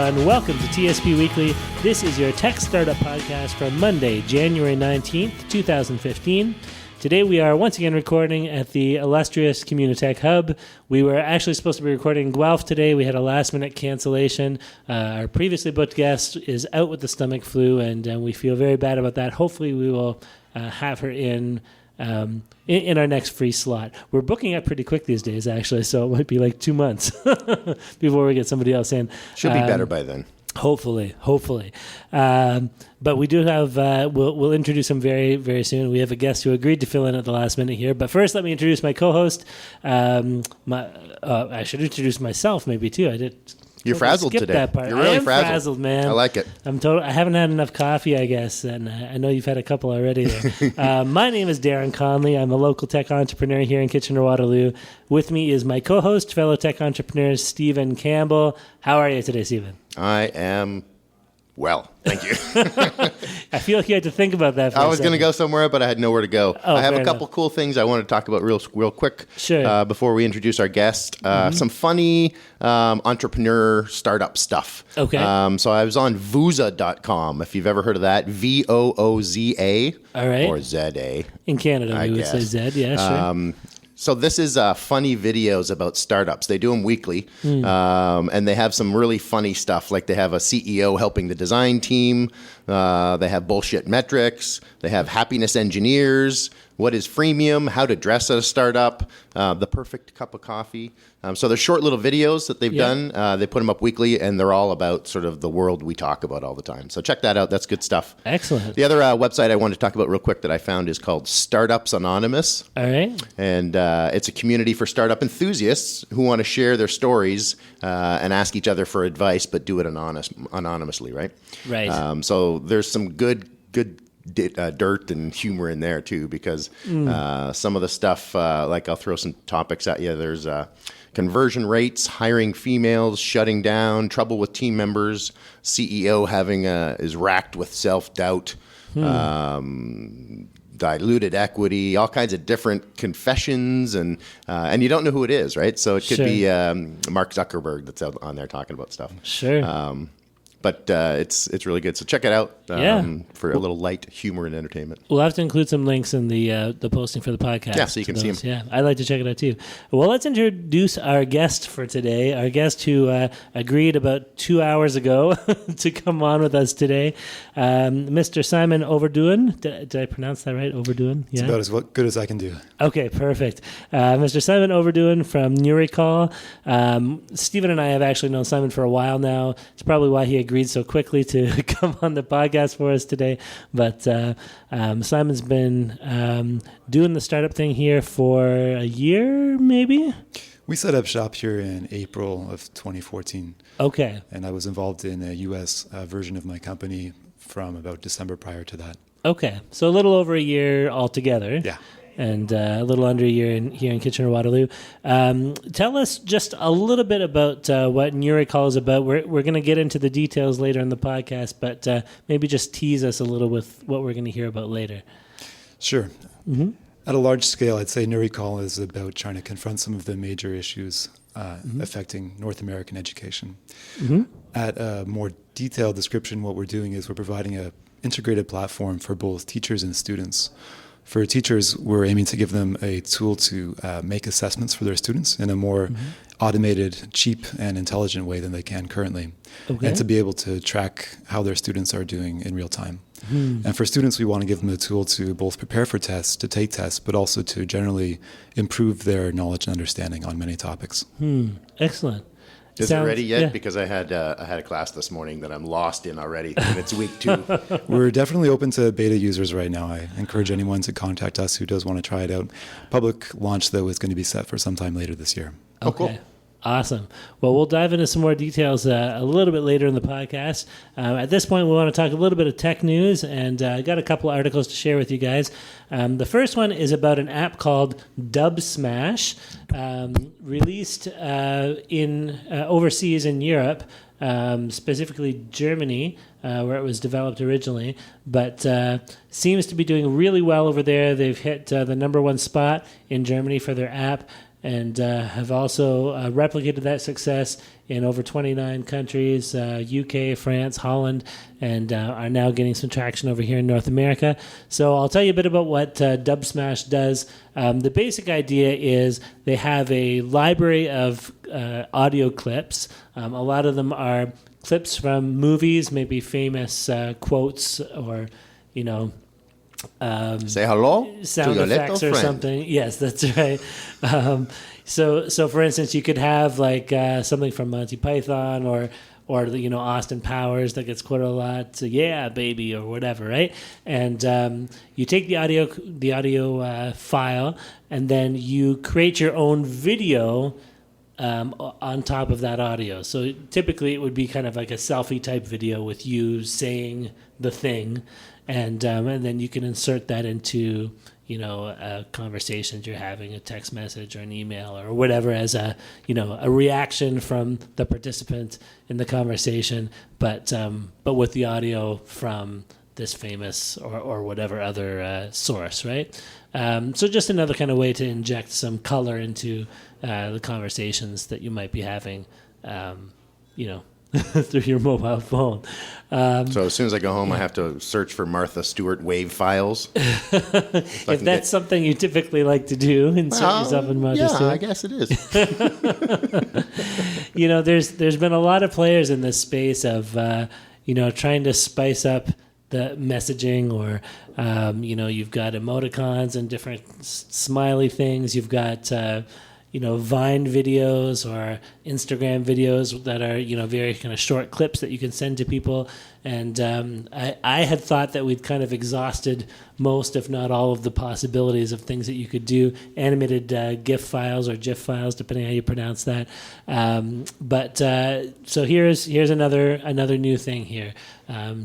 everyone. Welcome to TSP Weekly. This is your tech startup podcast for Monday, January 19th, 2015. Today we are once again recording at the illustrious Communitech Hub. We were actually supposed to be recording in Guelph today. We had a last-minute cancellation. Our previously booked guest is out with the stomach flu, and we feel very bad about that. Hopefully we will have her in our next free slot. We're booking up pretty quick these days, actually, so it might be like 2 months before we get somebody else in. Should be better by then. Hopefully. But we do have, we'll introduce him very, very soon. We have a guest who agreed to fill in at the last minute here. But first, let me introduce my co-host. I should introduce myself maybe too. I did. You're frazzled today. That part. You're really frazzled, man. I like it. I haven't had enough coffee, I guess, and I know you've had a couple already there. My name is Darren Conley. I'm a local tech entrepreneur here in Kitchener-Waterloo. With me is my co-host, fellow tech entrepreneur, Stephen Campbell. How are you today, Stephen? I am well, thank you. I feel like you had to think about that for I was going to go somewhere, but I had nowhere to go. Oh, I have a couple cool things I want to talk about real quick before we introduce our guest. Some funny entrepreneur startup stuff. Okay. So I was on Vooza.com, if you've ever heard of that. Vooza. All right. Or Z-A. In Canada, we would say Z. Yeah, sure. So this is funny videos about startups. They do them weekly, and they have some really funny stuff. Like they have a CEO helping the design team. They have bullshit metrics. They have happiness engineers. What is freemium? How to dress at a startup. The perfect cup of coffee. So they're short little videos that they've done. They put them up weekly, and they're all about sort of the world we talk about all the time. So check that out. That's good stuff. Excellent. The other website I wanted to talk about real quick that I found is called Startups Anonymous. All right. And it's a community for startup enthusiasts who want to share their stories and ask each other for advice, but do it anonymously, right? Right. So there's some good dirt and humor in there too, because some of the stuff, like I'll throw some topics at you. There's conversion rates, hiring females, shutting down, trouble with team members, CEO is racked with self-doubt, diluted equity, all kinds of different confessions, and you don't know who it is, right? So it could be Mark Zuckerberg that's out on there talking about stuff. Sure. But it's really good. So check it out for a little light humor and entertainment. We'll have to include some links in the posting for the podcast. Yeah, so you can see them. Yeah, I'd like to check it out too. Well, let's introduce our guest for today. Our guest who agreed about 2 hours ago to come on with us today, Mr. Simon Overduin. Did I pronounce that right? Overduin? Yeah. It's about as good as I can do. Okay, perfect. Mr. Simon Overduin from NeuRecall. Stephen and I have actually known Simon for a while now. It's probably why he agreed so quickly to come on the podcast for us today. But Simon's been doing the startup thing here for a year, maybe? We set up shop here in April of 2014. Okay. And I was involved in a U.S. Version of my company from about December prior to that. Okay. So a little over a year altogether. Yeah. And a little under a year here in Kitchener-Waterloo. Tell us just a little bit about what NeuRecall is about. We're going to get into the details later in the podcast, but maybe just tease us a little with what we're going to hear about later. Sure. Mm-hmm. At a large scale, I'd say NeuRecall is about trying to confront some of the major issues affecting North American education. Mm-hmm. At a more detailed description, what we're doing is we're providing an integrated platform for both teachers and students. For teachers, we're aiming to give them a tool to make assessments for their students in a more automated, cheap, and intelligent way than they can currently. Okay. And to be able to track how their students are doing in real time. And for students, we want to give them a tool to both prepare for tests, to take tests, but also to generally improve their knowledge and understanding on many topics. Excellent. Is it ready yet? Yeah. Because I had a class this morning that I'm lost in already, and it's week 2. We're definitely open to beta users right now. I encourage anyone to contact us who does want to try it out. Public launch, though, is going to be set for sometime later this year. Okay. Oh, cool. Awesome. Well, we'll dive into some more details a little bit later in the podcast. At this point, we want to talk a little bit of tech news, and I got a couple of articles to share with you guys. The first one is about an app called Dubsmash, released in overseas in Europe, specifically Germany, where it was developed originally, but seems to be doing really well over there. They've hit the #1 spot in Germany for their app. and have also replicated that success in over 29 countries, UK, France, Holland, and are now getting some traction over here in North America. So I'll tell you a bit about what Dubsmash does. The basic idea is they have a library of audio clips. A lot of them are clips from movies, maybe famous quotes or, say hello sound to your effects little or friend. something. Yes, that's right. So for instance, you could have like something from Monty Python or Austin Powers that gets quoted a lot. So, yeah, baby, or whatever, right? And you take the audio file, and then you create your own video on top of that audio. So typically it would be kind of like a selfie type video with you saying the thing, and then you can insert that into a conversation you're having, a text message or an email or whatever, as a reaction from the participant in the conversation, but with the audio from this famous or whatever other source, right? So just another kind of way to inject some color into the conversations that you might be having, through your mobile phone. So as soon as I go home, I have to search for Martha Stewart wave files. If that's something you typically like to do, insert yourself in Martha Stewart. Yeah, I guess it is. There's been a lot of players in this space of trying to spice up the messaging, or you've got emoticons and different smiley things. You've got Vine videos or Instagram videos that are, very kind of short clips that you can send to people. And I had thought that we'd kind of exhausted most, if not all, of the possibilities of things that you could do. Animated GIF files or GIF files, depending on how you pronounce that. So here's another new thing here.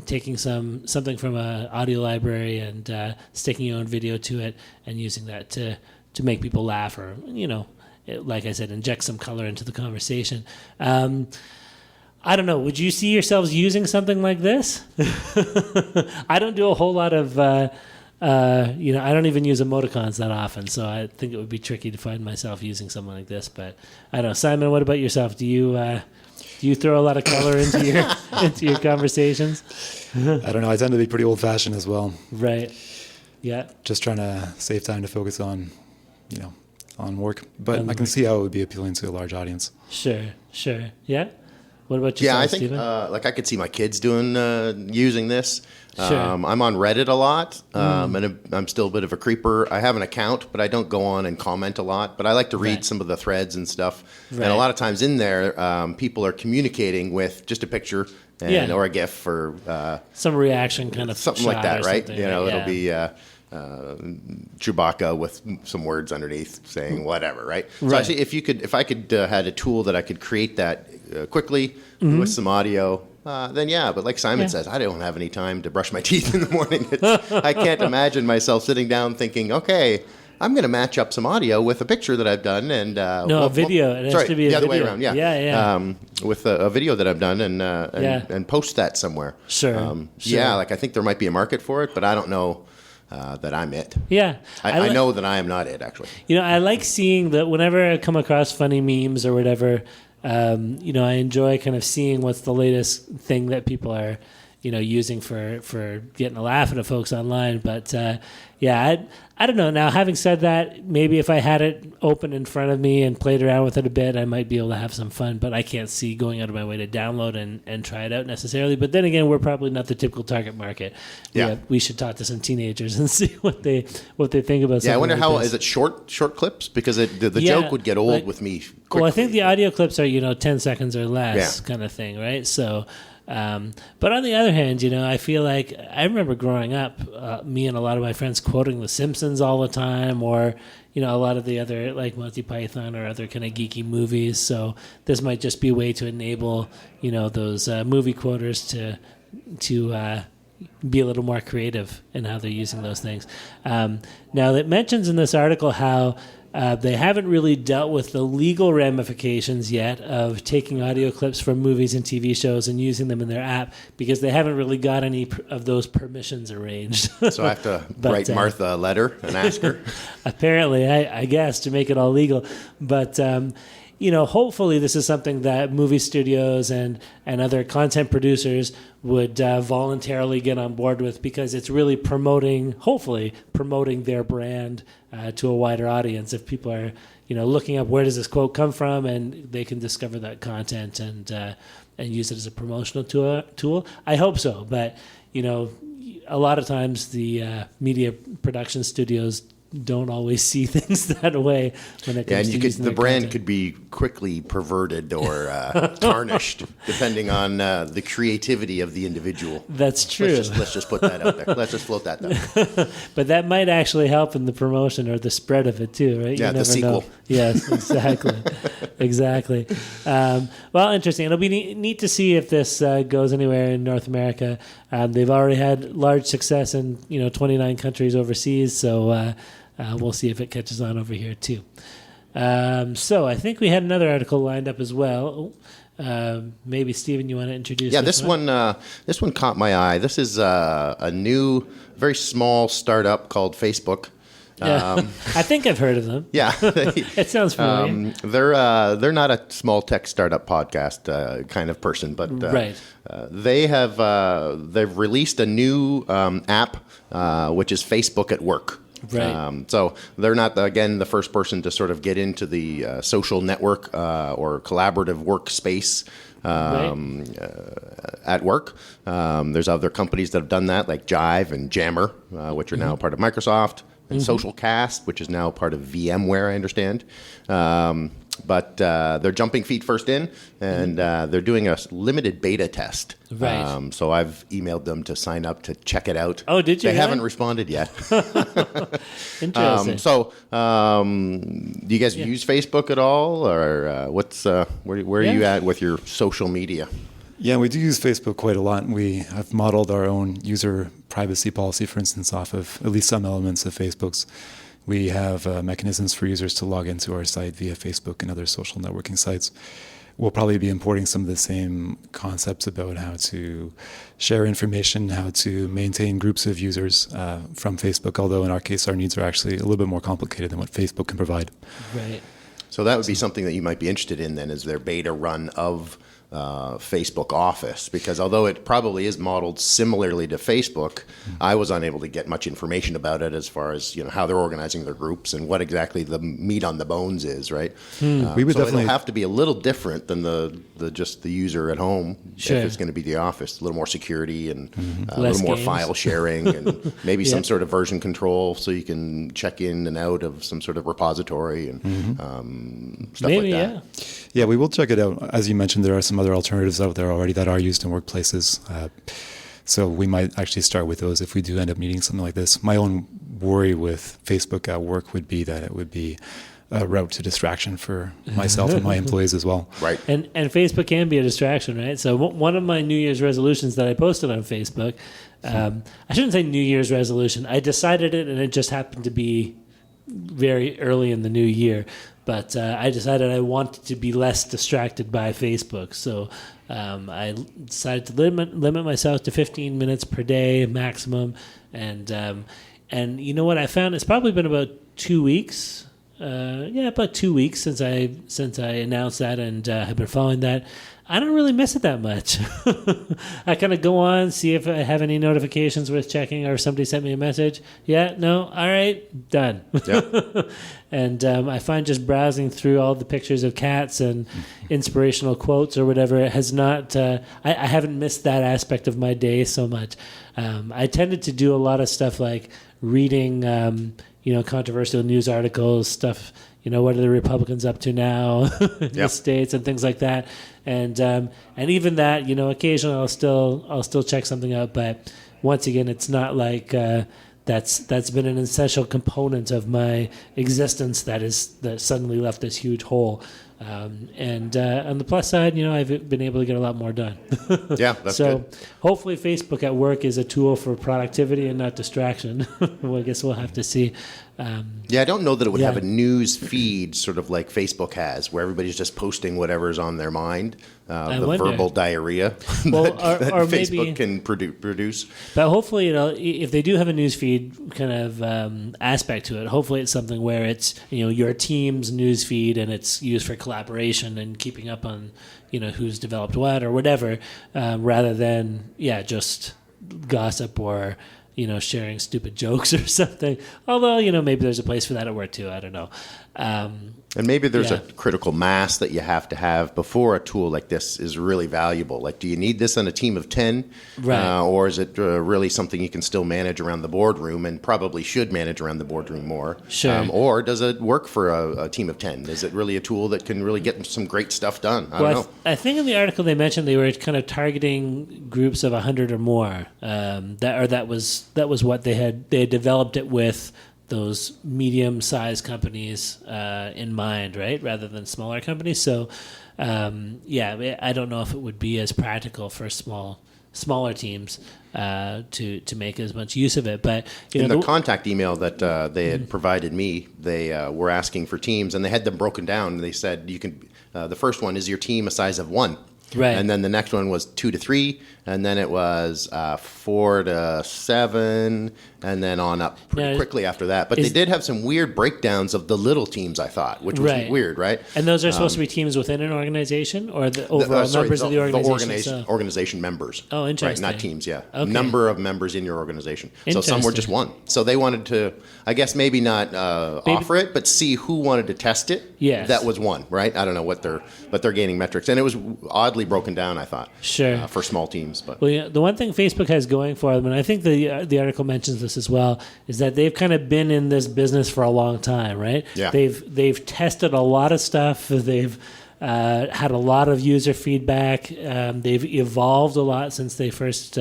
Taking something from an audio library and sticking your own video to it and using that to make people laugh, or, like I said, inject some color into the conversation. I don't know. Would you see yourselves using something like this? I don't do a whole lot of, I don't even use emoticons that often, so I think it would be tricky to find myself using something like this. But I don't know. Simon, what about yourself? Do you throw a lot of color into your conversations? I don't know. I tend to be pretty old-fashioned as well. Right. Yeah. Just trying to save time to focus on, on work. But I can see how it would be appealing to a large audience. Sure. Yeah. What about yourself, Yeah, I think Stephen? I could see my kids using this. Sure. I'm on Reddit a lot, and I'm still a bit of a creeper. I have an account, but I don't go on and comment a lot. But I like to read some of the threads and stuff. Right. And a lot of times in there, people are communicating with just a picture or a GIF or some reaction kind of something like that, right? It'll be Chewbacca with some words underneath saying whatever, right? Right. So actually, if I could had a tool that I could create that quickly with some audio, then yeah. But like Simon says, I don't have any time to brush my teeth in the morning. I can't imagine myself sitting down thinking, okay, I'm going to match up some audio with a picture that I've done, and a video. It has to be a the other video. way around. Yeah. With a video that I've done and post that somewhere. Sure. Yeah, I think there might be a market for it, but I don't know that I'm it. Yeah. I know that I am not it, actually. I like seeing that whenever I come across funny memes or whatever, I enjoy kind of seeing what's the latest thing that people are, using for getting a laugh out of folks online. But I don't know. Now, having said that, maybe if I had it open in front of me and played around with it a bit, I might be able to have some fun. But I can't see going out of my way to download and try it out necessarily. But then again, we're probably not the typical target market. Yeah. We should talk to some teenagers and see what they think about. Yeah, I wonder like is it short clips? Because the joke would get old with me quickly. Well, I think the audio clips are 10 seconds or less kind of thing, right? So. But on the other hand, I feel like I remember growing up, me and a lot of my friends quoting The Simpsons all the time, or a lot of the other like Monty Python or other kind of geeky movies. So this might just be a way to enable those movie quoters to be a little more creative in how they're using those things. Now, it mentions in this article how they haven't really dealt with the legal ramifications yet of taking audio clips from movies and TV shows and using them in their app, because they haven't really got any of those permissions arranged. So I have to write Martha a letter and ask her? Apparently, I guess, to make it all legal. But hopefully this is something that movie studios and other content producers would voluntarily get on board with, because it's really hopefully promoting their brand to a wider audience. If people are, looking up where does this quote come from, and they can discover that content and use it as a promotional tool. I hope so, but a lot of times the media production studios don't always see things that way when it comes to using the brand content. could be quickly perverted or tarnished depending on the creativity of the individual. That's true. Let's just put that out there. Let's just float that down. But that might actually help in the promotion or the spread of it too, right? Yeah, the sequel. Yes, exactly. Exactly. Well, interesting. It'll be neat to see if this goes anywhere in North America. They've already had large success in 29 countries overseas, so we'll see if it catches on over here too. So I think we had another article lined up as well. Maybe Stephen, you want to introduce? Yeah, this one caught my eye. This is a new, very small startup called Facebook. Yeah. I think I've heard of them. Yeah, It sounds familiar. They're not a small tech startup podcast kind of person, but right. They've released a new app which is Facebook at Work. Right. So they're not, again, the first person to sort of get into the social network or collaborative workspace at work. There's other companies that have done that, like Jive and Jammer, which are now part of Microsoft, and SocialCast, which is now part of VMware, I understand. But they're jumping feet first in, and they're doing a limited beta test. Right. So I've emailed them to sign up to check it out. Oh, did you? They haven't responded yet. Interesting. Do you guys use Facebook at all, or where are you at with your social media? Yeah, we do use Facebook quite a lot. We have modeled our own user privacy policy, for instance, off of at least some elements of Facebook's. We have mechanisms for users to log into our site via Facebook and other social networking sites. We'll probably be importing some of the same concepts about how to share information, how to maintain groups of users from Facebook, although in our case, our needs are actually a little bit more complicated than what Facebook can provide. Right. So that would be something that you might be interested in then, is their beta run of Facebook Office, because although it probably is modeled similarly to Facebook, I was unable to get much information about it as far as how they're organizing their groups and what exactly the meat on the bones is, right? We would definitely it'll have to be a little different than just the user at home. Sure. If it's going to be the office, a little more security and a Less little more games. file sharing and maybe some sort of version control so you can check in and out of some sort of repository and stuff Maybe, like that. Yeah, we will check it out. As you mentioned, there are some other alternatives out there already that are used in workplaces. So we might actually start with those if we do end up needing something like this. My own worry with Facebook at Work would be that it would be a route to distraction for myself and my employees as well. Right. And Facebook can be a distraction, right? So one of my New Year's resolutions that I posted on Facebook, I shouldn't say New Year's resolution. I decided it, and it just happened to be very early in the new year. But I decided I wanted to be less distracted by Facebook. So I decided to limit myself to 15 minutes per day maximum. And you know what I found? It's probably been about 2 weeks. About 2 weeks since I announced that and have been following that. I don't really miss it that much. I kind of go on, see if I have any notifications worth checking, or if somebody sent me a message. Yeah, no, all right, done. Yeah. And I find just browsing through all the pictures of cats and inspirational quotes or whatever has not. I haven't missed that aspect of my day so much. I tended to do a lot of stuff like reading, controversial news articles, stuff. What are the Republicans up to now in the States and things like that. And even that, occasionally I'll still check something out. But once again, it's not like that's been an essential component of my existence that suddenly left this huge hole. And on the plus side, I've been able to get a lot more done. Yeah, that's so good. hopefully Facebook at work is a tool for productivity and not distraction. Well, I guess we'll have to see. Yeah, I don't know that it would have a news feed sort of like Facebook has, where everybody's just posting whatever's on their mind, the wonder. verbal diarrhea Well, that or Facebook maybe, can produce. But hopefully, if they do have a news feed kind of aspect to it, hopefully it's something where it's your team's news feed and it's used for collaboration and keeping up on who's developed what or whatever, rather than just gossip or sharing stupid jokes or something. Although, maybe there's a place for that at work too. I don't know. And maybe there's a critical mass that you have to have before a tool like this is really valuable. Like, do you need this on a team of 10? Right. Or is it really something you can still manage around the boardroom and probably should manage around the boardroom more? Sure. Or does it work for a team of 10? Is it really a tool that can really get some great stuff done? I don't know. I think in the article they mentioned they were kind of targeting groups of 100 or more. That was what they had developed it with those medium-sized companies in mind, right, rather than smaller companies. So, I don't know if it would be as practical for smaller teams to make as much use of it. But in the contact email that they had provided me, they were asking for teams, and they had them broken down. And they said you can. The first one is your team a size of 1. Right. And then the next one was 2 to 3, and then it was 4 to 7, and then on up pretty quickly after that. But they did have some weird breakdowns of the little teams, I thought, which was weird, right? And those are supposed to be teams within an organization, or the overall members of the organization? The organization members. Oh, interesting. Right, not teams, yeah. Okay. Number of members in your organization. So some were just 1. So they wanted to, I guess maybe not offer it, but see who wanted to test it. Yes. That was 1, right? I don't know what they're gaining metrics. And it was oddly broken down, I thought. Sure. For small teams. But well, the one thing Facebook has going for them, and I think the article mentions this as well, is that they've kind of been in this business for a long time, right? Yeah. They've tested a lot of stuff. They've had a lot of user feedback. They've evolved a lot since they first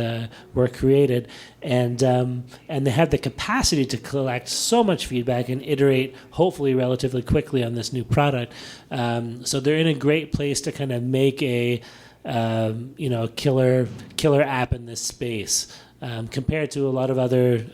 were created, and they have the capacity to collect so much feedback and iterate, hopefully relatively quickly, on this new product. So they're in a great place to kind of make a killer app in this space. Compared to a lot of other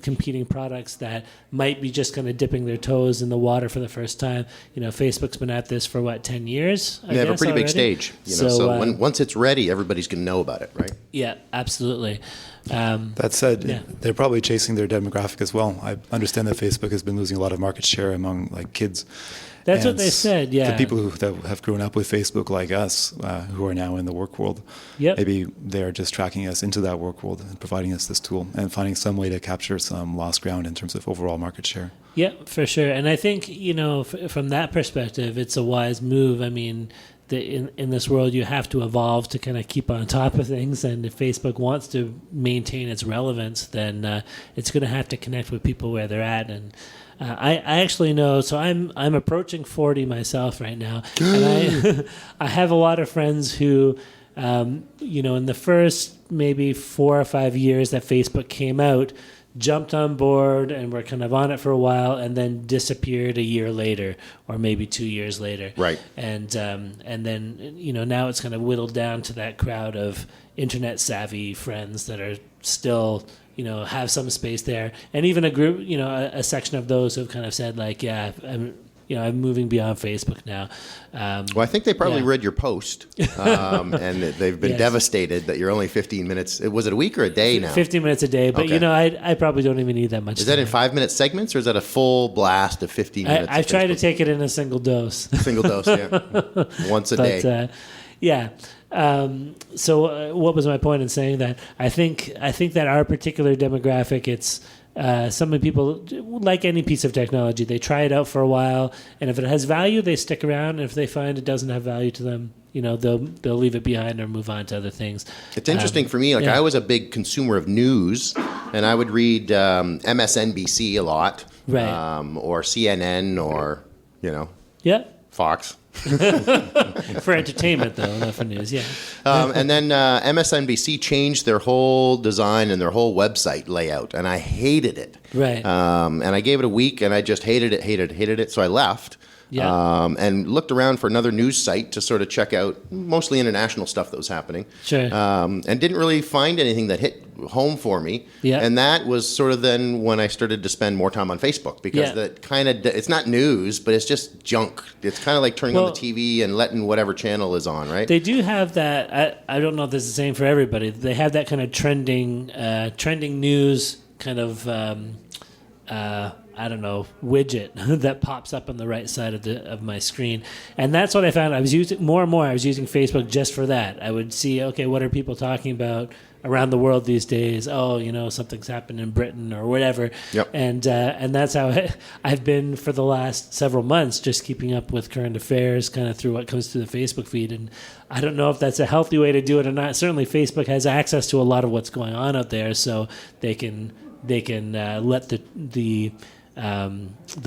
competing products that might be just kind of dipping their toes in the water for the first time. Facebook's been at this for 10 years? They have a pretty big stage. So once it's ready, everybody's going to know about it, right? Yeah, absolutely. That said, they're probably chasing their demographic as well. I understand that Facebook has been losing a lot of market share among kids. That's what they said, yeah. The people that have grown up with Facebook like us, who are now in the work world, maybe they're just tracking us into that work world and providing us this tool and finding some way to capture some lost ground in terms of overall market share. Yeah, for sure. And I think, from that perspective, it's a wise move. I mean, in this world, you have to evolve to kind of keep on top of things. And if Facebook wants to maintain its relevance, then it's going to have to connect with people where they're at. And I actually know, so I'm approaching 40 myself right now, and I have a lot of friends who, in the first maybe 4 or 5 years that Facebook came out, jumped on board and were kind of on it for a while, and then disappeared a year later, or maybe 2 years later. Right. And then now it's kind of whittled down to that crowd of internet savvy friends that are still have some space there, and even a group, a section of those who have kind of said I'm moving beyond Facebook now. Well, I think they probably read your post, and they've been devastated that you're only 15 minutes. Was it a week or a day now? 15 minutes a day, but I probably don't even need that much. Is that in 5-minute segments, or is that a full blast of 15 minutes? I try to take it in a single dose. Single dose, yeah. Once a day. So what was my point in saying that? I think that our particular demographic, it's some people, like any piece of technology, they try it out for a while, and if it has value, they stick around. And if they find it doesn't have value to them, they'll leave it behind or move on to other things. It's interesting for me. I was a big consumer of news, and I would read MSNBC a lot, right? Or CNN, or Fox. For entertainment, though, not for news, and then MSNBC changed their whole design and their whole website layout, and I hated it. Right. And I gave it a week, and I just hated it. So I left. Yeah. and looked around for another news site to sort of check out mostly international stuff that was happening. Sure. And didn't really find anything that hit home for me. Yeah. And that was sort of then when I started to spend more time on Facebook, because that kind of, it's not news, but it's just junk. It's kind of like turning on the TV and letting whatever channel is on, right? They do have that. I don't know if this is the same for everybody. They have that kind of trending news kind of I don't know, widget that pops up on the right side of my screen. And that's what I found. I was using more and more. I was using Facebook just for that. I would see, okay, what are people talking about around the world these days? Oh, something's happened in Britain or whatever. Yep. And that's how I've been for the last several months, just keeping up with current affairs kind of through what comes through the Facebook feed. And I don't know if that's a healthy way to do it or not. Certainly Facebook has access to a lot of what's going on out there, so they can let the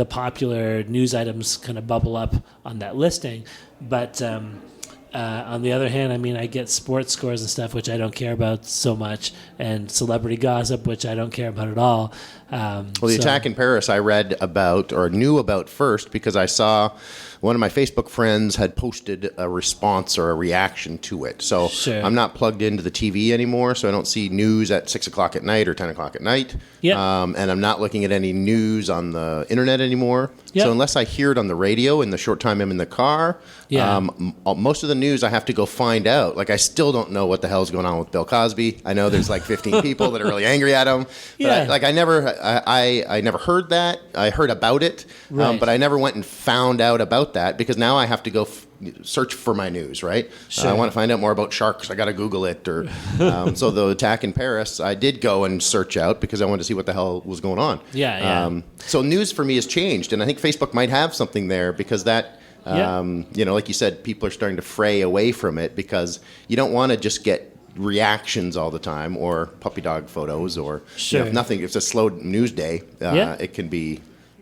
popular news items kind of bubble up on that listing. But on the other hand, I mean, I get sports scores and stuff, which I don't care about so much, and celebrity gossip, which I don't care about at all. The attack in Paris I read about or knew about first because I saw one of my Facebook friends had posted a response or a reaction to it. So Sure. I'm not plugged into the TV anymore, so I don't see news at 6 o'clock at night or 10 o'clock at night. Yep. And I'm not looking at any news on the internet anymore. Yep. So unless I hear it on the radio in the short time I'm in the car, most of the news I have to go find out. Like, I still don't know what the hell's going on with Bill Cosby. I know there's like 15 people that are really angry at him. But I never heard that. I heard about it, Right. but I never went and found out about that, because now I have to go search for my news, right? Sure. I want to find out more about sharks. I got to Google it. Or so the attack in Paris, I did go and search out because I wanted to see what the hell was going on. So news for me has changed, and I think Facebook might have something there, because that, like you said, people are starting to fray away from it, because you don't want to just get reactions all the time or puppy dog photos or Sure. if it's a slow news day, it can be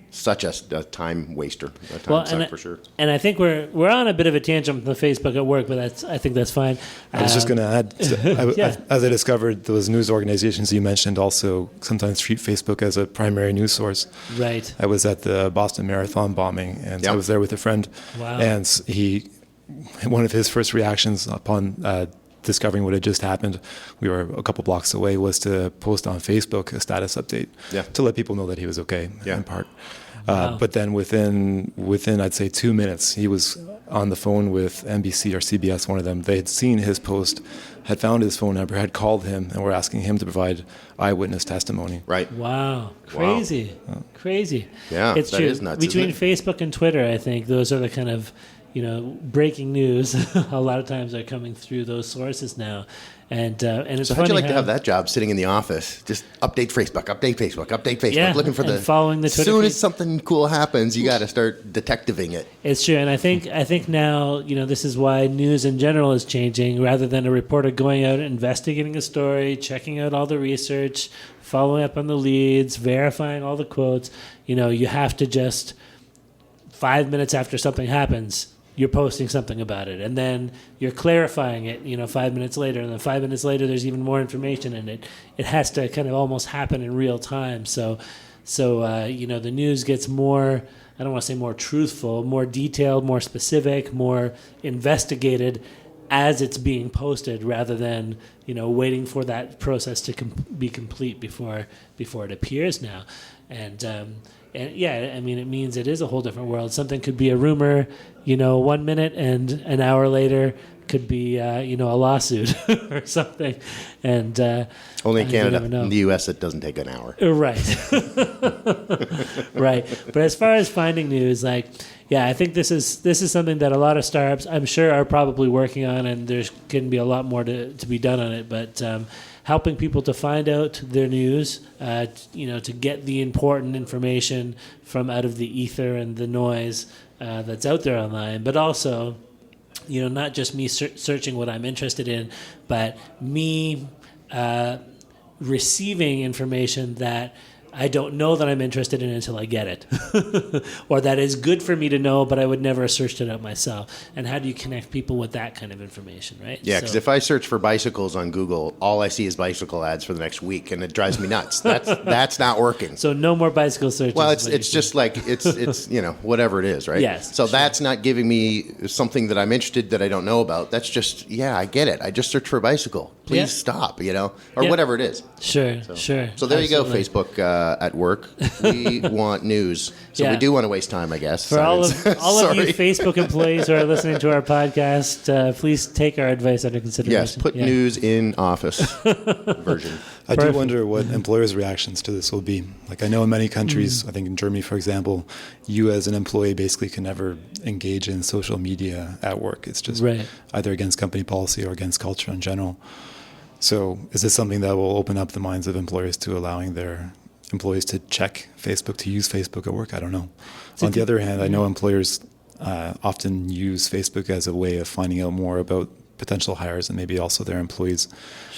such a time waster, a time suck for sure. And I think we're on a bit of a tangent from the Facebook at work, but I think that's fine. I was just going to add, as I discovered, those news organizations you mentioned also sometimes treat Facebook as a primary news source. Right. I was at the Boston Marathon bombing, and I was there with a friend. Wow. And one of his first reactions upon discovering what had just happened, we were a couple blocks away, was to post on Facebook a status update to let people know that he was okay, in part. Wow. But then within I'd say 2 minutes, he was on the phone with NBC or CBS, one of them. They had seen his post, had found his phone number, had called him, and were asking him to provide eyewitness testimony. Right. Wow. Crazy. Crazy. Yeah, it's that true. is nuts, Between isn't it? Facebook and Twitter, I think those are the kind of breaking news. A lot of times are coming through those sources now, and it's So funny how'd you like to have that job, sitting in the office, just update Facebook, looking for and following the as Twitter soon feed. as something cool happens, you got to start detectiving it. It's true, and I think now this is why news in general is changing. Rather than a reporter going out investigating a story, checking out all the research, following up on the leads, verifying all the quotes, you have to just 5 minutes after something happens, you're posting something about it, and then you're clarifying it, 5 minutes later, and then 5 minutes later there's even more information, and it has to kind of almost happen in real time. So the news gets more, I don't want to say more truthful, more detailed, more specific, more investigated as it's being posted, rather than waiting for that process to be complete before it appears now. And I mean, it means it is a whole different world. Something could be a rumor, 1 minute, and an hour later could be, a lawsuit or something. And Only in Canada. never know. In the U.S., it doesn't take an hour. Right. Right. But as far as finding news, I think this is something that a lot of startups, I'm sure, are probably working on, and there's going to be a lot more to be done on it. But helping people to find out their news, to get the important information from out of the ether and the noise that's out there online, but also, not just me searching what I'm interested in, but me receiving information that I don't know that I'm interested in it until I get it. Or that is good for me to know, but I would never have searched it out myself. And how do you connect people with that kind of information, right? Yeah, because if I search for bicycles on Google, all I see is bicycle ads for the next week, and it drives me nuts. That's not working. So no more bicycle searches. Well, it's just like it's whatever it is, right? Yes. So that's not giving me something that I'm interested that I don't know about. That's just I get it. I just search for bicycle. Please stop, or whatever it is. Sure. So there you go, Facebook at work. We want news, so we do want to waste time, I guess. For all of you Facebook employees who are listening to our podcast, please take our advice under consideration. Yes, put news in office version. I do wonder what employers' reactions to this will be. Like, I know in many countries, I think in Germany, for example, you as an employee basically can never engage in social media at work. It's just either against company policy or against culture in general. So is this something that will open up the minds of employers to allowing their employees to check Facebook, to use Facebook at work? I don't know. On the other hand, I know employers often use Facebook as a way of finding out more about potential hires and maybe also their employees,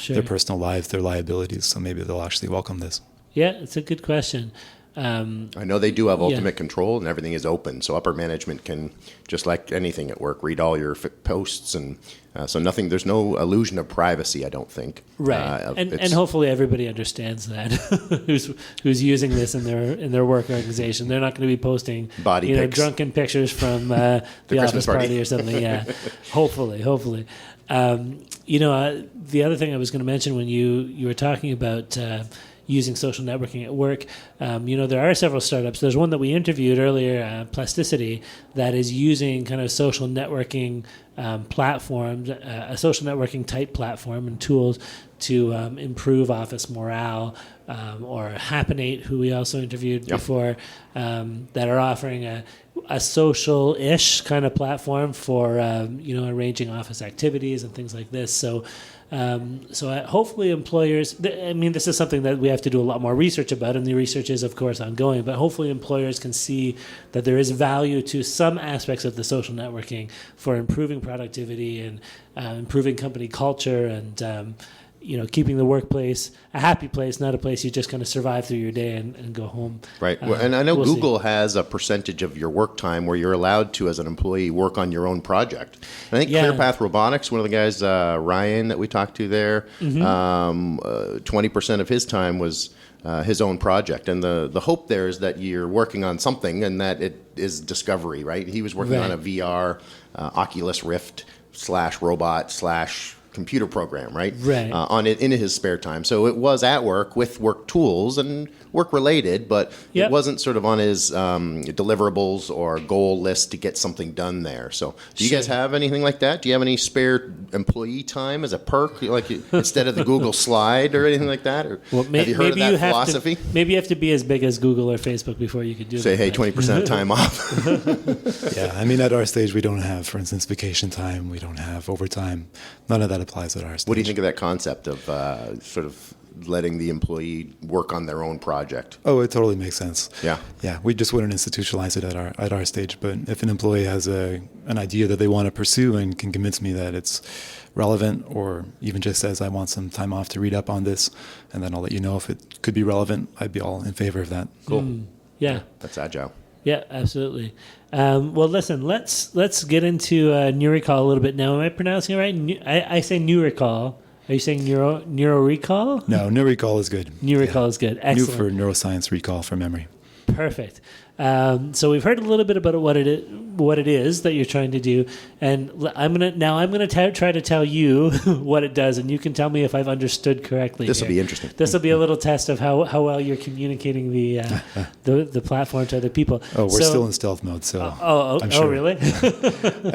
their personal lives, their liabilities. So maybe they'll actually welcome this. Yeah, it's a good question. I know they do have ultimate control, and everything is open. So upper management can, just like anything at work, read all your posts, and so nothing. There's no illusion of privacy, I don't think. Right, and hopefully everybody understands that who's using this in their work organization. They're not going to be posting drunken pictures from the office party or something. Yeah, hopefully. The other thing I was going to mention when you were talking about using social networking at work, there are several startups. There's one that we interviewed earlier, Plasticity, that is using kind of social networking platforms, a social networking type platform and tools to improve office morale, or Happenate, who we also interviewed before, that are offering a social-ish kind of platform for arranging office activities and things like this. So hopefully employers, this is something that we have to do a lot more research about, and the research is, of course, ongoing, but hopefully employers can see that there is value to some aspects of the social networking for improving productivity and improving company culture and keeping the workplace a happy place, not a place you just kind of survive through your day and go home. Right. And I know Google has a percentage of your work time where you're allowed to, as an employee, work on your own project. And I think ClearPath Robotics, one of the guys, Ryan, that we talked to there, 20% of his time was his own project. And the hope there is that you're working on something and that it is discovery, right? He was working on a VR Oculus Rift /robot/ computer program, right? On it in his spare time. So it was at work with work tools and work related, but it wasn't sort of on his deliverables or goal list to get something done there. So do you guys have anything like that? Do you have any spare employee time as a perk, like instead of the Google slide or anything like that? Or have you heard of that philosophy? Maybe you have to be as big as Google or Facebook before you could do that. Say, hey, 20% of time off. At our stage, we don't have, for instance, vacation time. We don't have overtime. None of that applies at our stage. What do you think of that concept of sort of letting the employee work on their own project? Oh, it totally makes sense. Yeah. We just wouldn't institutionalize it at our stage. But if an employee has an idea that they want to pursue and can convince me that it's relevant, or even just says, I want some time off to read up on this, and then I'll let you know if it could be relevant, I'd be all in favor of that. Cool. Yeah. That's agile. Yeah, absolutely. Well, listen, let's get into NeuRecall a little bit now. Am I pronouncing it right? I say NeuRecall. Are you saying NeuRecall? No, NeuRecall is good. NeuRecall is good. Excellent. New for neuroscience recall from memory. Perfect. So we've heard a little bit about what it is that you're trying to do, and I'm gonna try to tell you what it does, and you can tell me if I've understood correctly. This will be interesting. This will be a little test of how well you're communicating the platform to other people. Oh, we're still in stealth mode, so I'm sure. Oh, really?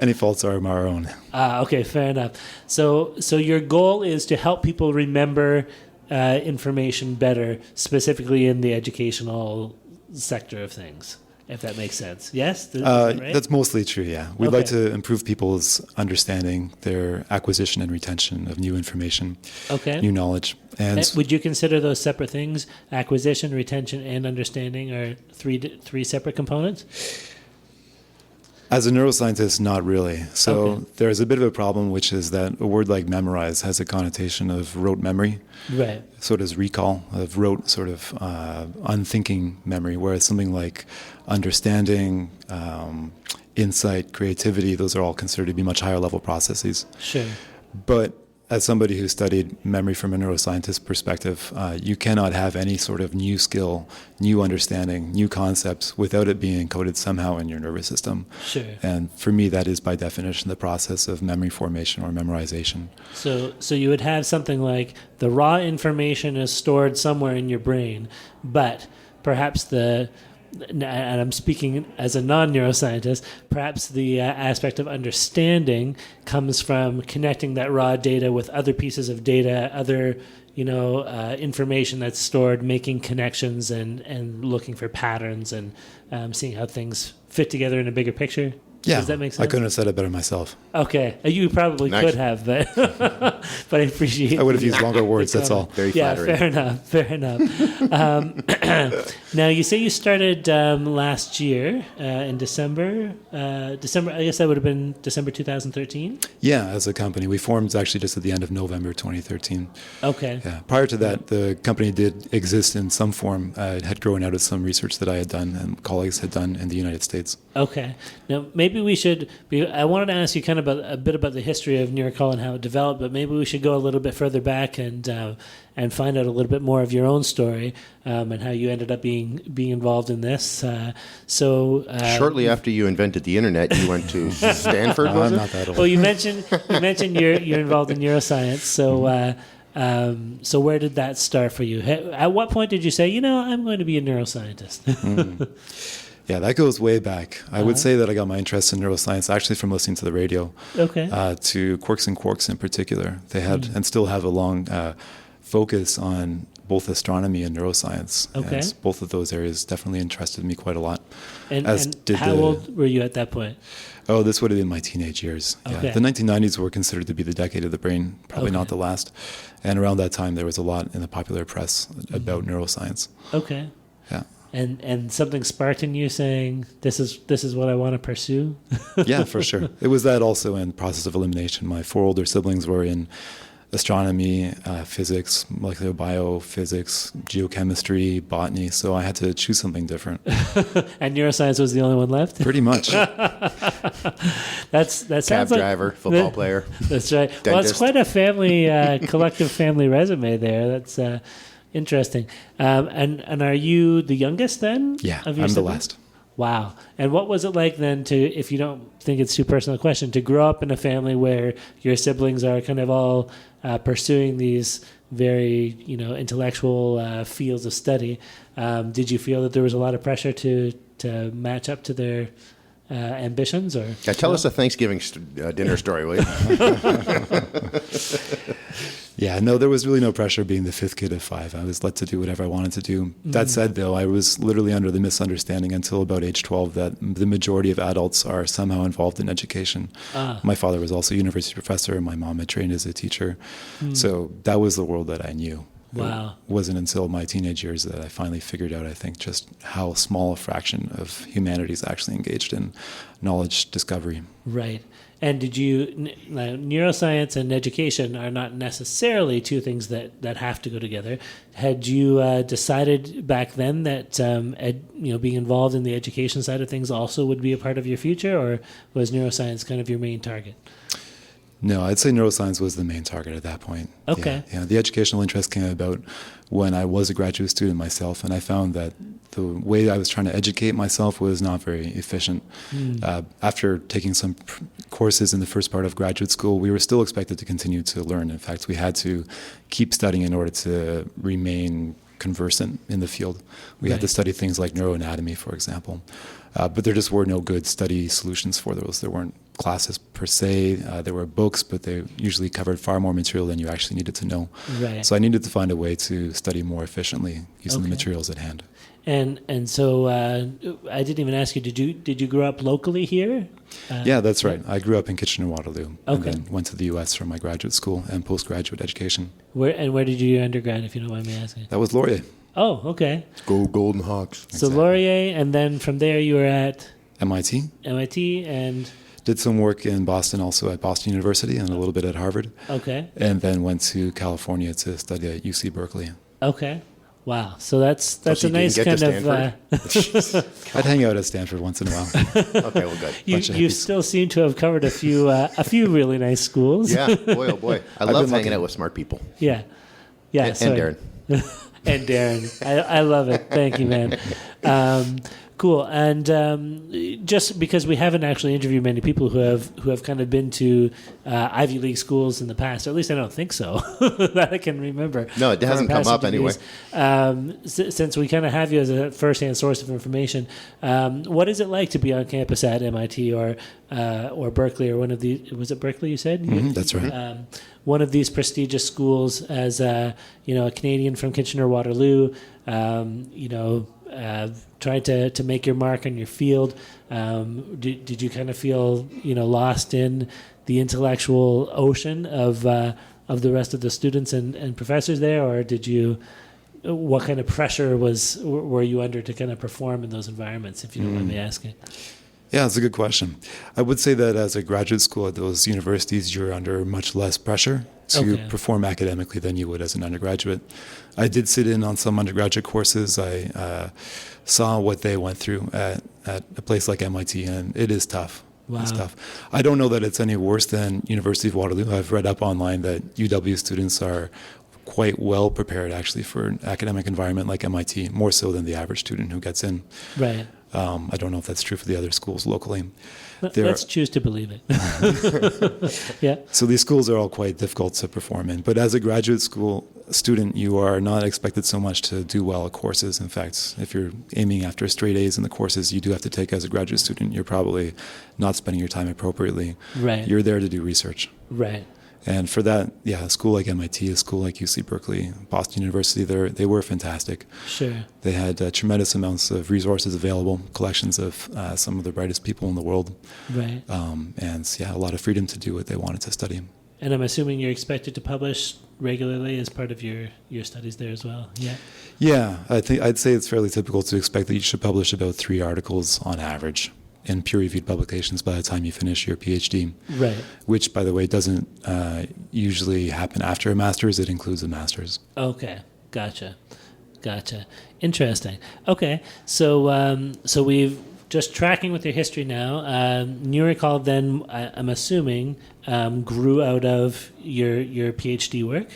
Any faults are our own. Okay, fair enough. So your goal is to help people remember information better, specifically in the educational sector of things, if that makes sense. Yes? Right? That's mostly true, yeah. We'd like to improve people's understanding, their acquisition and retention of new information, new knowledge. And would you consider those separate things? Acquisition, retention, and understanding are three separate components? As a neuroscientist, not really. So Okay. there's a bit of a problem, which is that a word like memorize has a connotation of rote memory. Right. So does recall, of rote sort of unthinking memory, whereas something like understanding, insight, creativity, those are all considered to be much higher level processes. Sure. But as somebody who studied memory from a neuroscientist perspective, you cannot have any sort of new skill, new understanding, new concepts without it being encoded somehow in your nervous system. Sure. And for me, that is by definition the process of memory formation or memorization. So you would have something like the raw information is stored somewhere in your brain, but perhaps and I'm speaking as a non-neuroscientist, perhaps the aspect of understanding comes from connecting that raw data with other pieces of data, other information that's stored, making connections and looking for patterns and seeing how things fit together in a bigger picture. Yeah, Does that make sense? I couldn't have said it better myself. Okay, you probably Nice. could have, but but I appreciate. I would have used longer words, that's all. Very flattering. Fair enough. Now, you say you started last year in December. December, I guess that would have been December 2013? Yeah, as a company. We formed actually just at the end of November 2013. Okay. Yeah. Prior to that, the company did exist in some form. It had grown out of some research that I had done and colleagues had done in the United States. Okay. Now, maybe we should. I wanted to ask you kind of a bit about the history of NeuRecall and how it developed, but maybe we should go a little bit further back and find out a little bit more of your own story and how you ended up being involved in this. Shortly after you invented the internet, you went to Stanford, was I'm it? not that old. Well, you mentioned you're involved in neuroscience. So where did that start for you? At what point did you say, I'm going to be a neuroscientist? Yeah, that goes way back. I would say that I got my interest in neuroscience actually from listening to the radio. Okay. To Quirks and Quarks in particular. They had and still have a long focus on both astronomy and neuroscience. Okay. And both of those areas definitely interested me quite a lot. And did how old were you at that point? Oh, this would have been my teenage years. Okay. Yeah. The 1990s were considered to be the decade of the brain, probably not the last. And around that time, there was a lot in the popular press about neuroscience. Okay. Yeah. And something sparked in you saying, this is what I want to pursue? Yeah, for sure. It was that also in process of elimination. My 4 older siblings were in astronomy, physics, molecular biophysics, geochemistry, botany, so I had to choose something different. And neuroscience was the only one left? Pretty much. That sounds Cab like, driver, football player. That's right. Well, it's Dentist. quite a family, collective family resume there. That's interesting. And are you the youngest then? Yeah, of your I'm the siblings? last. Wow. And what was it like then to, if you don't think it's too personal a question, to grow up in a family where your siblings are kind of all pursuing these very, intellectual fields of study? Did you feel that there was a lot of pressure to match up to their ambitions? Or Yeah, tell us a Thanksgiving dinner story, will you? Yeah, no, there was really no pressure being the 5th kid of 5. I was let to do whatever I wanted to do. That said, though, I was literally under the misunderstanding until about age 12 that the majority of adults are somehow involved in education. My father was also a university professor. My mom had trained as a teacher. So that was the world that I knew. Wow. It wasn't until my teenage years that I finally figured out, I think, just how small a fraction of humanity is actually engaged in knowledge discovery. Right. And did you, neuroscience and education are not necessarily two things that have to go together. Had you decided back then that being involved in the education side of things also would be a part of your future, or was neuroscience kind of your main target? No, I'd say neuroscience was the main target at that point. Okay. Yeah, the educational interest came about when I was a graduate student myself, and I found that the way I was trying to educate myself was not very efficient. After taking some courses in the first part of graduate school, we were still expected to continue to learn. In fact, we had to keep studying in order to remain conversant in the field. We had to study things like neuroanatomy, for example. But there just were no good study solutions for those. There weren't classes per se. There were books, but they usually covered far more material than you actually needed to know. Right. So I needed to find a way to study more efficiently using the materials at hand. And so I didn't even ask you. Did you grow up locally here? Yeah, that's right. I grew up in Kitchener-Waterloo, and Okay. then went to the U.S. for my graduate school and postgraduate education. Where did you do your undergrad, if you don't mind me asking? That was Laurier. Oh, okay. Go Golden Hawks. So Laurier, and then from there you were at MIT. MIT and... Did some work in Boston, also at Boston University, and a little bit at Harvard. Okay. And then went to California to study at UC Berkeley. Okay. Wow. So that's so a nice kind of... I'd hang out at Stanford once in a while. Okay, well, good. You still seem to have covered a few really nice schools. Yeah, boy, oh boy. I love hanging out with smart people. Yeah. Yeah. And Darren. And Darren. I love it. Thank you, man. Cool. And just because we haven't actually interviewed many people who have kind of been to Ivy League schools in the past, or at least I don't think so, that I can remember. No, it hasn't come up anyway. Since we kind of have you as a first-hand source of information, what is it like to be on campus at MIT or Berkeley or one of the? Was it Berkeley you said? Mm-hmm, that's right. One of these prestigious schools as a Canadian from Kitchener-Waterloo. Trying to make your mark on your field. Did you kind of feel lost in the intellectual ocean of the rest of the students and professors there, or did you? What kind of pressure were you under to kind of perform in those environments, if you don't mind me asking? Yeah, it's a good question. I would say that as a graduate school at those universities, you're under much less pressure to perform academically than you would as an undergraduate. I did sit in on some undergraduate courses. I saw what they went through at a place like MIT, and it is tough. Wow. It's tough. I don't know that it's any worse than University of Waterloo. I've read up online that UW students are quite well prepared actually for an academic environment like MIT, more so than the average student who gets in. Right. I don't know if that's true for the other schools locally. Let's choose to believe it. Yeah. So these schools are all quite difficult to perform in. But as a graduate school student, you are not expected so much to do well at courses. In fact, if you're aiming after straight A's in the courses you do have to take as a graduate student, you're probably not spending your time appropriately. Right. You're there to do research. Right. And for that, a school like MIT, a school like UC Berkeley, Boston University, they were fantastic. Sure. They had tremendous amounts of resources available, collections of some of the brightest people in the world. Right. And a lot of freedom to do what they wanted to study. And I'm assuming you're expected to publish regularly as part of your studies there as well. Yeah. Yeah, I'd say it's fairly typical to expect that you should publish about 3 articles on average in peer-reviewed publications by the time you finish your PhD. Right. Which, by the way, doesn't usually happen after a master's. It includes a master's. Okay. Gotcha. Interesting. Okay. So we've just tracking with your history now. NeuRecall then, I'm assuming, grew out of your PhD work.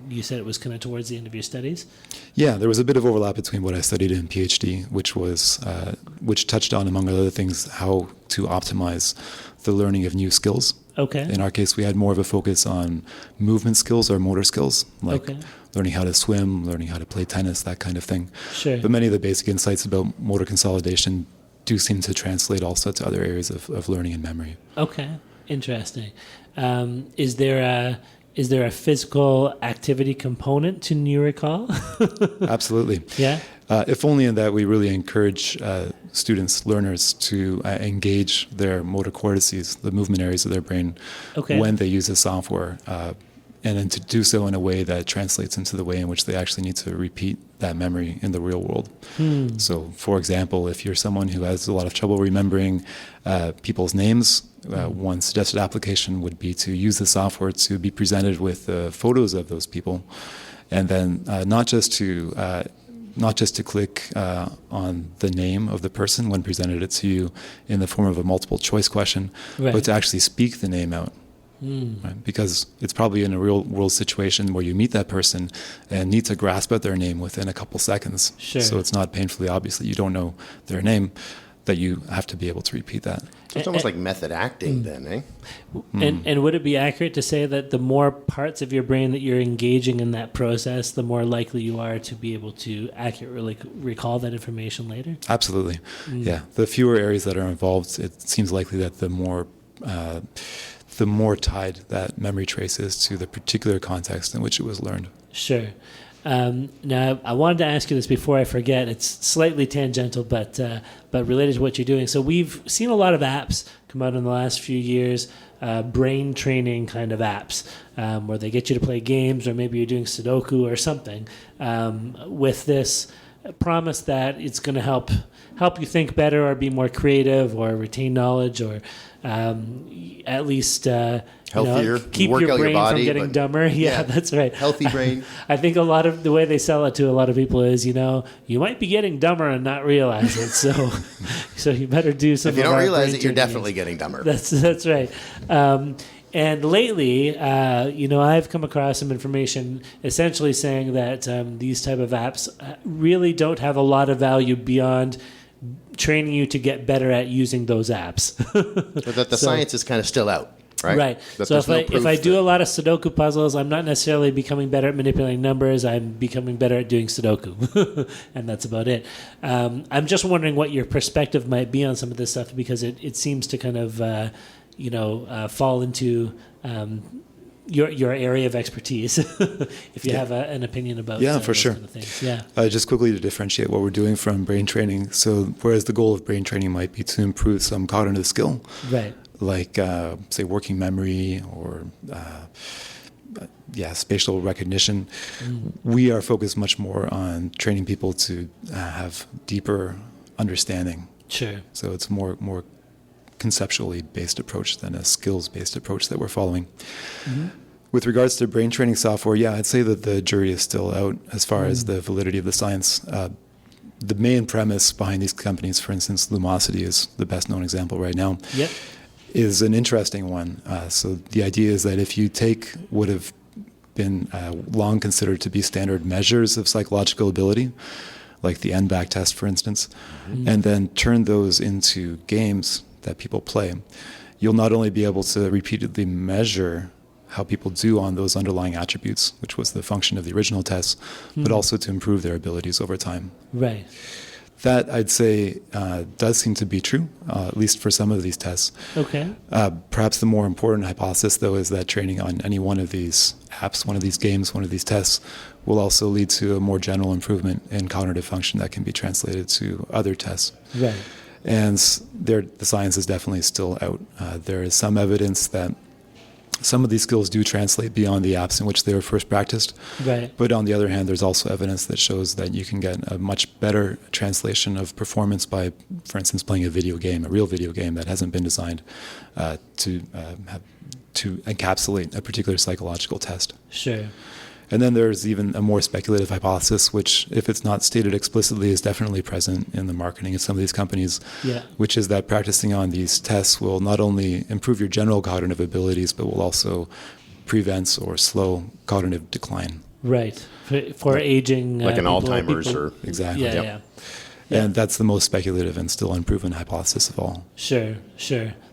You said it was kind of towards the end of your studies. Yeah, there was a bit of overlap between what I studied in PhD, which touched on, among other things, how to optimize the learning of new skills. Okay. In our case, we had more of a focus on movement skills or motor skills, like learning how to swim, learning how to play tennis, that kind of thing. Sure. But many of the basic insights about motor consolidation do seem to translate also to other areas of learning and memory. Okay, interesting. Is there a physical activity component to NeuRecall? Absolutely. Yeah. If only in that we really encourage students, learners, to engage their motor cortices, the movement areas of their brain, when they use the software, and then to do so in a way that translates into the way in which they actually need to repeat that memory in the real world. So, for example, if you're someone who has a lot of trouble remembering people's names, one suggested application would be to use the software to be presented with photos of those people, and then not just to click on the name of the person when presented it to you in the form of a multiple choice question, but to actually speak the name out. Right? Because it's probably in a real world situation where you meet that person and need to grasp at their name within a couple seconds. Sure. So it's not painfully obvious that you don't know their name, that you have to be able to repeat that. So it's almost like method acting then, eh? And would it be accurate to say that the more parts of your brain that you're engaging in that process, the more likely you are to be able to accurately recall that information later? Absolutely. Yeah. The fewer areas that are involved, it seems likely that the more tied that memory trace is to the particular context in which it was learned. Sure. Now, I wanted to ask you this before I forget. It's slightly tangential, but related to what you're doing. So we've seen a lot of apps come out in the last few years, brain training kind of apps, where they get you to play games, or maybe you're doing Sudoku or something, with this promise that it's going to help help you think better or be more creative or retain knowledge or at least healthier, keep work your out brain your body, from getting dumber. Yeah, that's right. Healthy brain. I think a lot of the way they sell it to a lot of people is, you might be getting dumber and not realize it. So you better do some. If you don't realize it, you're training. definitely getting dumber. That's right. And lately, I've come across some information essentially saying that these type of apps really don't have a lot of value beyond training you to get better at using those apps. But that the science is kind of still out. Right. So if I do a lot of Sudoku puzzles, I'm not necessarily becoming better at manipulating numbers. I'm becoming better at doing Sudoku, and that's about it. I'm just wondering what your perspective might be on some of this stuff, because it seems to kind of fall into your area of expertise. If you have an opinion about for sure. kind of things. Yeah. Just quickly to differentiate what we're doing from brain training. So whereas the goal of brain training might be to improve some cognitive skill, right, like say working memory or spatial recognition, we are focused much more on training people to have deeper understanding. Sure. So it's more conceptually based approach than a skills based approach that we're following. Mm-hmm. With regards to brain training software, I'd say that the jury is still out as far as the validity of the science. The main premise behind these companies, for instance, Lumosity is the best known example right now, is an interesting one. So the idea is that if you take what have been long considered to be standard measures of psychological ability, like the NBAC test, for instance, and then turn those into games that people play, you'll not only be able to repeatedly measure how people do on those underlying attributes, which was the function of the original tests, but also to improve their abilities over time. Right. That, I'd say, does seem to be true, at least for some of these tests. Okay. Perhaps the more important hypothesis, though, is that training on any one of these apps, one of these games, one of these tests, will also lead to a more general improvement in cognitive function that can be translated to other tests. Right. And the science is definitely still out. There is some evidence that some of these skills do translate beyond the apps in which they were first practiced. Right. But on the other hand, there's also evidence that shows that you can get a much better translation of performance by, for instance, playing a video game, a real video game that hasn't been designed to encapsulate a particular psychological test. Sure. And then there's even a more speculative hypothesis, which, if it's not stated explicitly, is definitely present in the marketing of some of these companies, which is that practicing on these tests will not only improve your general cognitive abilities, but will also prevent or slow cognitive decline. Right. For aging. Like an Alzheimer's or... Exactly. Yeah. And that's the most speculative and still unproven hypothesis of all. Sure.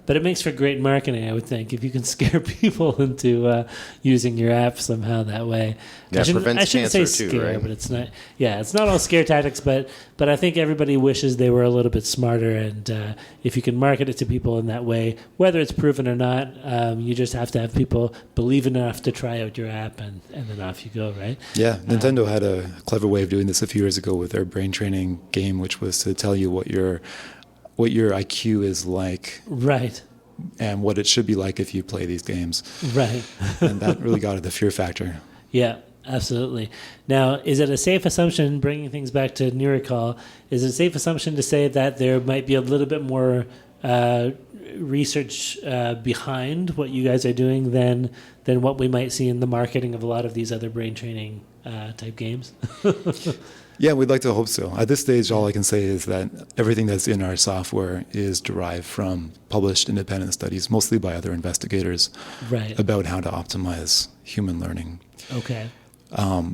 But it makes for great marketing, I would think, if you can scare people into using your app somehow that way. Yeah, I shouldn't say scare, too, right? but it's not. Yeah, it's not all scare tactics, but I think everybody wishes they were a little bit smarter. And if you can market it to people in that way, whether it's proven or not, you just have to have people believe enough to try out your app, and then off you go, right? Yeah, Nintendo had a clever way of doing this a few years ago with their brain training game, which was to tell you what your IQ is like. Right. And what it should be like if you play these games. Right. And that really got at the fear factor. Yeah, absolutely. Now, is it a safe assumption, bringing things back to NeuRecall, is it a safe assumption to say that there might be a little bit more research behind what you guys are doing than what we might see in the marketing of a lot of these other brain training type games? Yeah, we'd like to hope so. At this stage, all I can say is that everything that's in our software is derived from published independent studies, mostly by other investigators, about how to optimize human learning. Okay.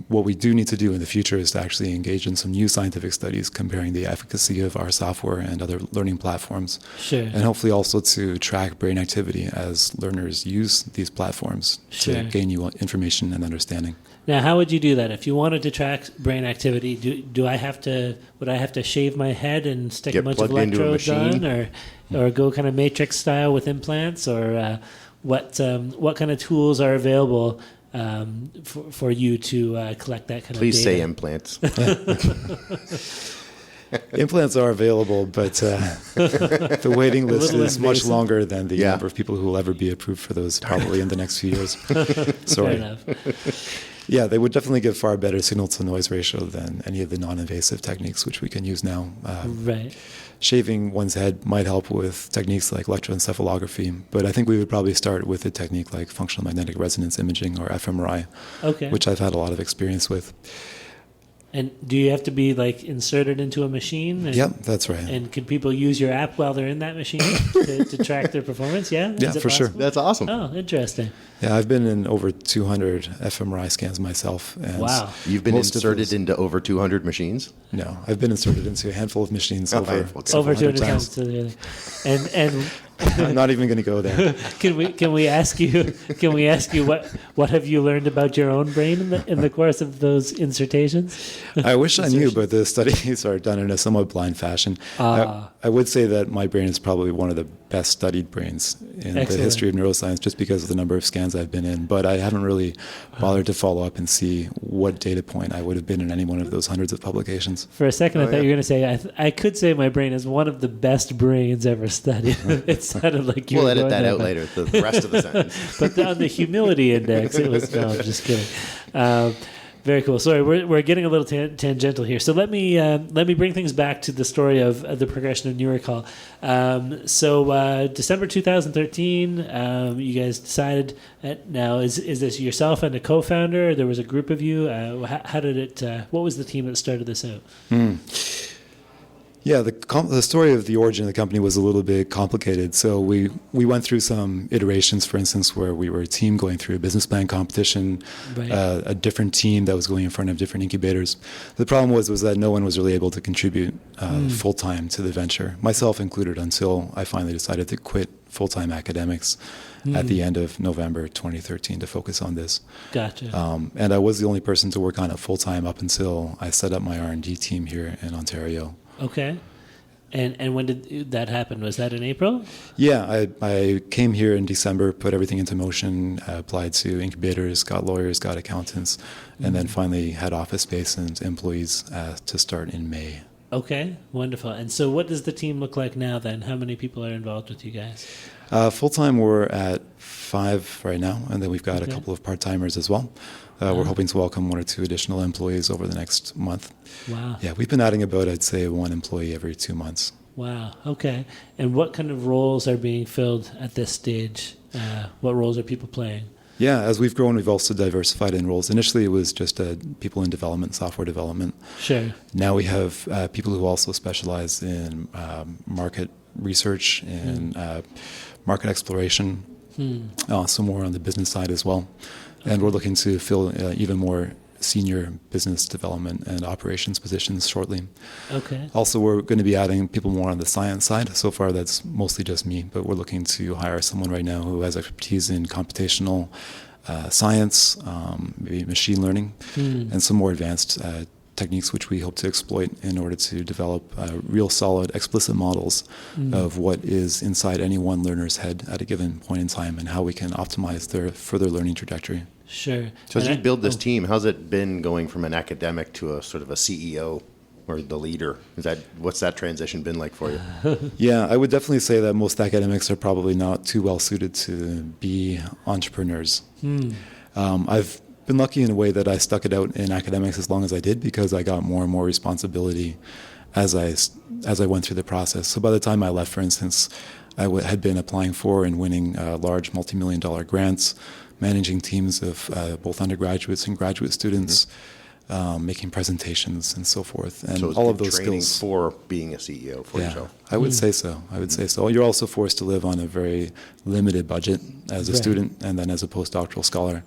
What we do need to do in the future is to actually engage in some new scientific studies comparing the efficacy of our software and other learning platforms. Sure. And hopefully also to track brain activity as learners use these platforms to gain new information and understanding. Now, how would you do that? If you wanted to track brain activity, would I have to shave my head and stick a bunch of electrodes on, or go kind of Matrix style with implants, or what kind of tools are available for you to collect that kind of data? Please say implants. Implants are available, but the waiting list is much longer than the number of people who will ever be approved for those, probably in the next few years. Sorry. Fair enough. Yeah, they would definitely give far better signal-to-noise ratio than any of the non-invasive techniques which we can use now. Right. Shaving one's head might help with techniques like electroencephalography, but I think we would probably start with a technique like functional magnetic resonance imaging, or fMRI, Okay. which I've had a lot of experience with. And do you have to be like inserted into a machine? Yep, that's right. And can people use your app while they're in that machine to track their performance? Yeah? Yeah, Is it for sure. possible? That's awesome. Oh, interesting. Yeah, I've been in over 200 fMRI scans myself. And Wow. You've been most of inserted those- into over 200 machines? No, I've been inserted into a handful of machines Oh, over okay. Over 200 times. times to the other. And I'm not even going to go there. can we ask you what have you learned about your own brain in the course of those insertations? I wish I knew, but the studies are done in a somewhat blind fashion. I would say that my brain is probably one of the best studied brains in the Excellent. history of neuroscience, just because of the number of scans I've been in. But I haven't really bothered to follow up and see what data point I would have been in any one of those hundreds of publications. For a second, I thought yeah. you were going to say I could say my brain is one of the best brains ever studied. It sounded like you We'll were edit going that there, out but- later, the rest of the sentence. But on the humility index, it was no. I'm just kidding. Very cool. Sorry, we're getting a little tangential here. So let me bring things back to the story of the progression of NeuRecall. So December 2013, you guys decided. Now is this yourself and a co-founder? There was a group of you. How did it? What was the team that started this out? Yeah, the story of the origin of the company was a little bit complicated. So we went through some iterations, for instance, where we were a team going through a business plan competition, Right. a different team that was going in front of different incubators. The problem was that no one was really able to contribute full-time to the venture, myself included, until I finally decided to quit full-time academics at the end of November 2013 to focus on this. Gotcha. And I was the only person to work on it full-time up until I set up my R&D team here in Ontario. Okay. And when did that happen? Was that in April? Yeah, I came here in December, put everything into motion, applied to incubators, got lawyers, got accountants, and then finally had office space and employees to start in May. Okay, wonderful. And so what does the team look like now then? How many people are involved with you guys? Full-time, we're at 5 right now, and then we've got Okay. a couple of part-timers as well. We're hoping to welcome 1 or 2 additional employees over the next month. Wow. Yeah, we've been adding about, I'd say, 1 employee every 2 months. Wow. Okay. And what kind of roles are being filled at this stage? What roles are people playing? Yeah, as we've grown, we've also diversified in roles. Initially, it was just people in development, software development. Sure. Now we have people who also specialize in market research and market exploration, some more on the business side as well. And we're looking to fill even more senior business development and operations positions shortly. Okay. Also, we're going to be adding people more on the science side. So far, that's mostly just me, but we're looking to hire someone right now who has expertise in computational science, maybe machine learning, and some more advanced techniques which we hope to exploit in order to develop real solid explicit models of what is inside any one learner's head at a given point in time and how we can optimize their further learning trajectory. Sure. So as And you build this team, how's it been going from an academic to a sort of a CEO or the leader? What's that transition been like for you? Yeah, I would definitely say that most academics are probably not too well suited to be entrepreneurs. I've been lucky in a way that I stuck it out in academics as long as I did because I got more and more responsibility as I went through the process. So by the time I left, for instance, I had been applying for and winning large multi-million-dollar grants, managing teams of both undergraduates and graduate students, making presentations and so forth, and So it's all of good those training skills. for being a CEO for yourself. I would say so. You're also forced to live on a very limited budget as a Right. student and then as a postdoctoral scholar.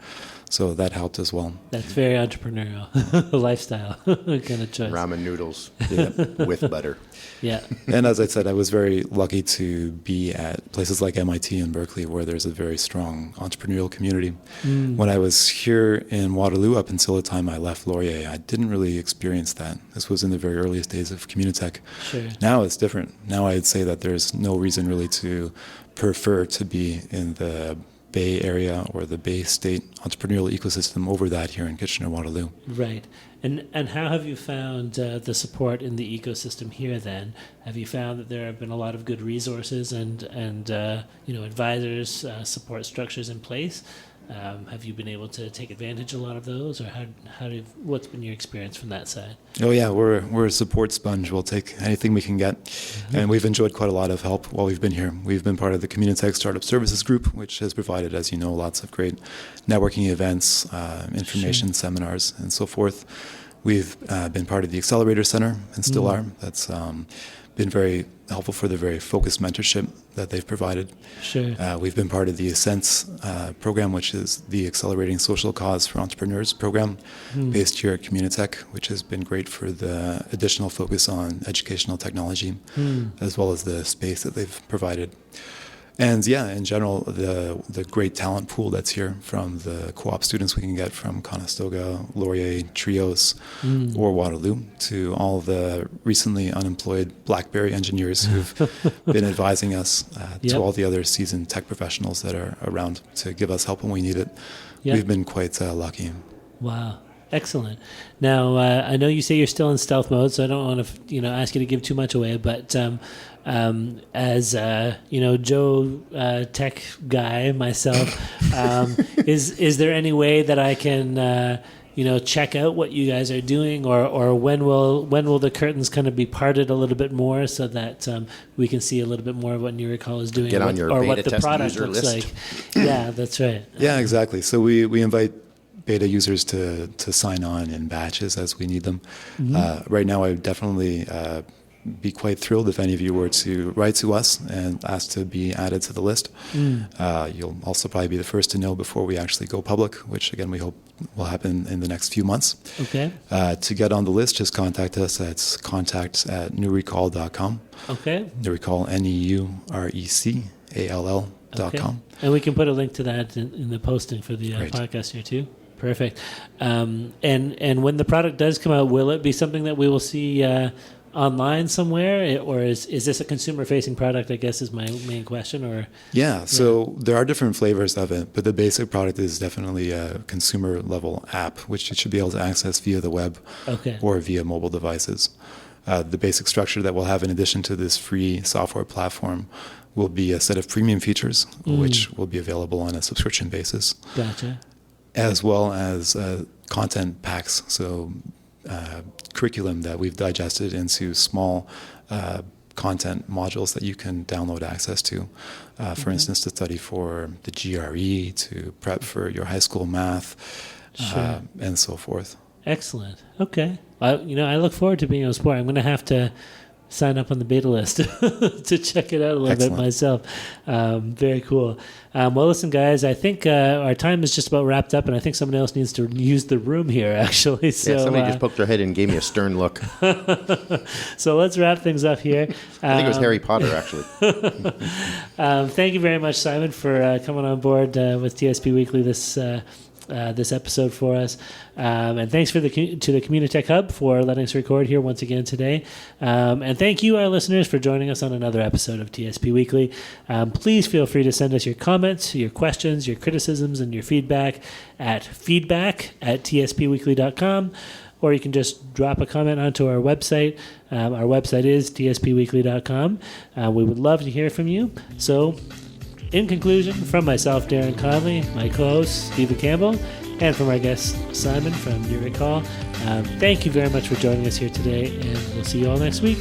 So that helped as well. that's very entrepreneurial lifestyle kind of choice. Ramen noodles Yeah. with butter. Yeah. And as I said, I was very lucky to be at places like MIT and Berkeley where there's a very strong entrepreneurial community. When I was here in Waterloo up until the time I left Laurier, I didn't really experience that. This was in the very earliest days of Communitech. Sure. Now it's different. Now I'd say that there's no reason really to prefer to be in the Bay Area or the Bay State entrepreneurial ecosystem over that here in Kitchener-Waterloo. Right. And how have you found the support in the ecosystem here then? Have you found that there have been a lot of good resources and advisors, support structures in place? Have you been able to take advantage of a lot of those, or what's been your experience from that side? Oh yeah, we're a support sponge. We'll take anything we can get, and we've enjoyed quite a lot of help while we've been here. We've been part of the Communitech Startup Services Group, which has provided, as you know, lots of great networking events, information seminars, and so forth. We've been part of the Accelerator Center, and still are. That's been very helpful for the very focused mentorship that they've provided. Sure. We've been part of the Ascents program, which is the Accelerating Social Cause for Entrepreneurs program, based here at Communitech, which has been great for the additional focus on educational technology, as well as the space that they've provided. And yeah, in general, the great talent pool that's here, from the co-op students we can get from Conestoga, Laurier, Trios, or Waterloo, to all the recently unemployed BlackBerry engineers who've been advising us, to all the other seasoned tech professionals that are around to give us help when we need it. Yep. We've been quite lucky. Wow. Excellent. Now, I know you say you're still in stealth mode, so I don't want to, ask you to give too much away. But as Joe tech guy myself, is there any way that I can, check out what you guys are doing, or when will the curtains kind of be parted a little bit more, so that we can see a little bit more of what NeuRecall is doing, Get on your or beta what the test product user looks list. like? Yeah, that's right. Yeah, exactly. So we invite beta users to sign on in batches as we need them. Right now, I would definitely be quite thrilled if any of you were to write to us and ask to be added to the list. You'll also probably be the first to know before we actually go public, which again we hope will happen in the next few months. Okay. To get on the list, just contact us at contact@NeuRecall.com. Okay. NeuRecall, NeuRecall.com. Okay. And we can put a link to that in the posting for the Great. podcast here too. Perfect. And when the product does come out, will it be something that we will see online somewhere, or is this a consumer-facing product, I guess, is my main question? Or so there are different flavors of it, but the basic product is definitely a consumer-level app, which you should be able to access via the web or via mobile devices. The basic structure that we'll have in addition to this free software platform will be a set of premium features, which will be available on a subscription basis. Gotcha. As well as content packs, so curriculum that we've digested into small content modules that you can download access to. For instance, to study for the GRE, to prep for your high school math, and so forth. Excellent. Okay. I look forward to being able to support. I'm going to have to sign up on the beta list to check it out a little bit myself. Very cool. Well, listen, guys, I think our time is just about wrapped up, and I think someone else needs to use the room here, actually. So, somebody just poked their head in and gave me a stern look. So let's wrap things up here. I think it was Harry Potter, actually. Thank you very much, Simon, for coming on board with TSP Weekly this episode for us. And thanks to the Communitech Hub for letting us record here once again today. And thank you, our listeners, for joining us on another episode of TSP Weekly. Please feel free to send us your comments, your questions, your criticisms, and your feedback at feedback@tspweekly.com. Or you can just drop a comment onto our website. Our website is tspweekly.com. We would love to hear from you. So, in conclusion, from myself, Darren Conley, my co-host, Stephen Campbell, and from our guest, Simon from NeuRecall, thank you very much for joining us here today, and we'll see you all next week.